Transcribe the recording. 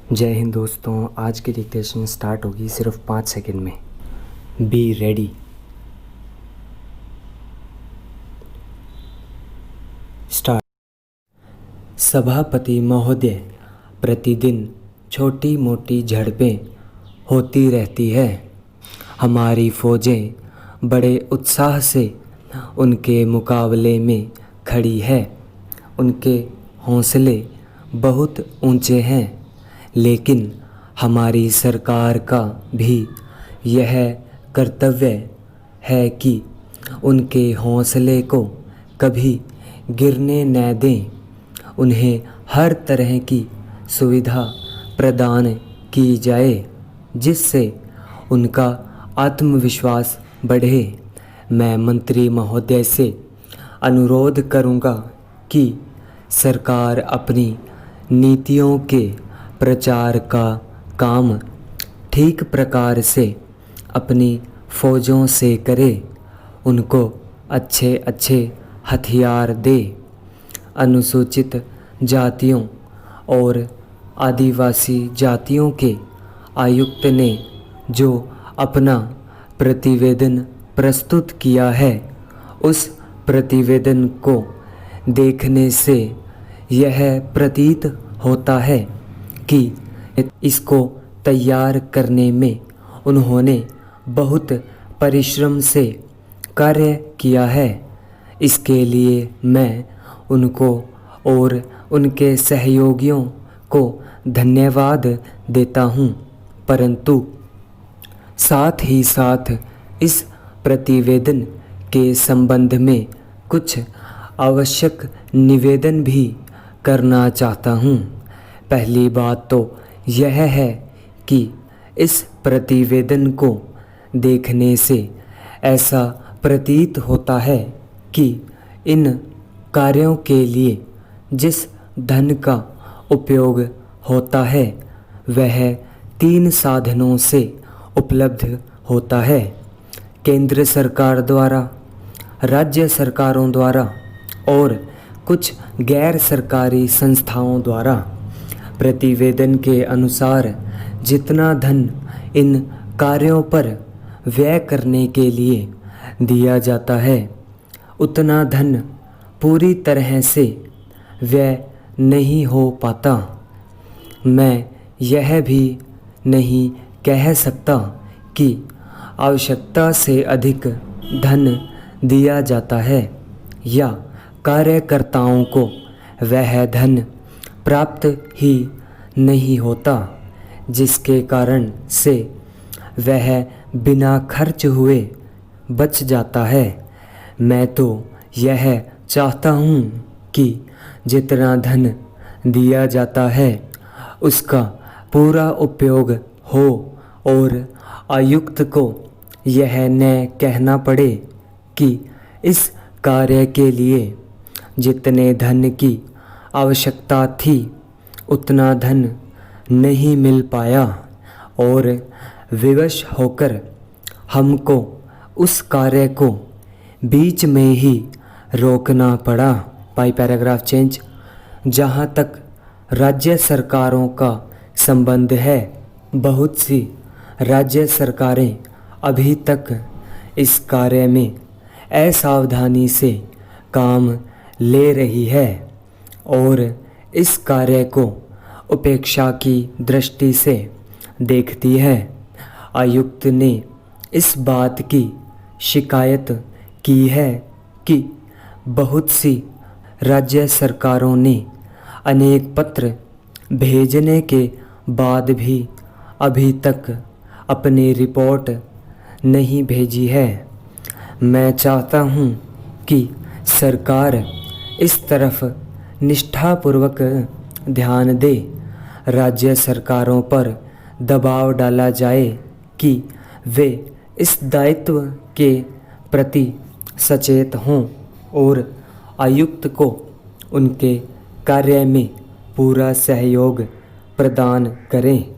जय हिंद दोस्तों, आज की डिक्टेशन स्टार्ट होगी सिर्फ 5 सेकंड में। Be ready. स्टार्ट। सभापति महोदय, प्रतिदिन छोटी मोटी झड़पें होती रहती है। हमारी फौजें बड़े उत्साह से उनके मुकाबले में खड़ी है। उनके हौसले बहुत ऊंचे हैं, लेकिन हमारी सरकार का भी यह कर्तव्य है कि उनके हौसले को कभी गिरने न दें। उन्हें हर तरह की सुविधा प्रदान की जाए जिससे उनका आत्मविश्वास बढ़े। मैं मंत्री महोदय से अनुरोध करूंगा कि सरकार अपनी नीतियों के प्रचार का काम ठीक प्रकार से अपनी फौजों से करे। उनको अच्छे अच्छे हथियार दे। अनुसूचित जातियों और आदिवासी जातियों के आयुक्त ने जो अपना प्रतिवेदन प्रस्तुत किया है, उस प्रतिवेदन को देखने से यह प्रतीत होता है कि इसको तैयार करने में उन्होंने बहुत परिश्रम से कार्य किया है। इसके लिए मैं उनको और उनके सहयोगियों को धन्यवाद देता हूँ, परंतु साथ ही साथ इस प्रतिवेदन के संबंध में कुछ आवश्यक निवेदन भी करना चाहता हूँ। पहली बात तो यह है कि इस प्रतिवेदन को देखने से ऐसा प्रतीत होता है कि इन कार्यों के लिए जिस धन का उपयोग होता है वह 3 साधनों से उपलब्ध होता है। केंद्र सरकार द्वारा, राज्य सरकारों द्वारा और कुछ गैर सरकारी संस्थाओं द्वारा। प्रतिवेदन के अनुसार जितना धन इन कार्यों पर व्यय करने के लिए दिया जाता है, उतना धन पूरी तरह से व्यय नहीं हो पाता। मैं यह भी नहीं कह सकता कि आवश्यकता से अधिक धन दिया जाता है या कार्यकर्ताओं को वह धन प्राप्त ही नहीं होता, जिसके कारण से वह बिना खर्च हुए बच जाता है। मैं तो यह चाहता हूँ कि जितना धन दिया जाता है उसका पूरा उपयोग हो और आयुक्त को यह न कहना पड़े कि इस कार्य के लिए जितने धन की आवश्यकता थी उतना धन नहीं मिल पाया और विवश होकर हमको उस कार्य को बीच में ही रोकना पड़ा। By paragraph change. जहाँ तक राज्य सरकारों का संबंध है, बहुत सी राज्य सरकारें अभी तक इस कार्य में असावधानी से काम ले रही है और इस कार्य को उपेक्षा की दृष्टि से देखती है। आयुक्त ने इस बात की शिकायत की है कि बहुत सी राज्य सरकारों ने अनेक पत्र भेजने के बाद भी अभी तक अपनी रिपोर्ट नहीं भेजी है। मैं चाहता हूँ कि सरकार इस तरफ निष्ठापूर्वक ध्यान दे। राज्य सरकारों पर दबाव डाला जाए कि वे इस दायित्व के प्रति सचेत हों और आयुक्त को उनके कार्य में पूरा सहयोग प्रदान करें।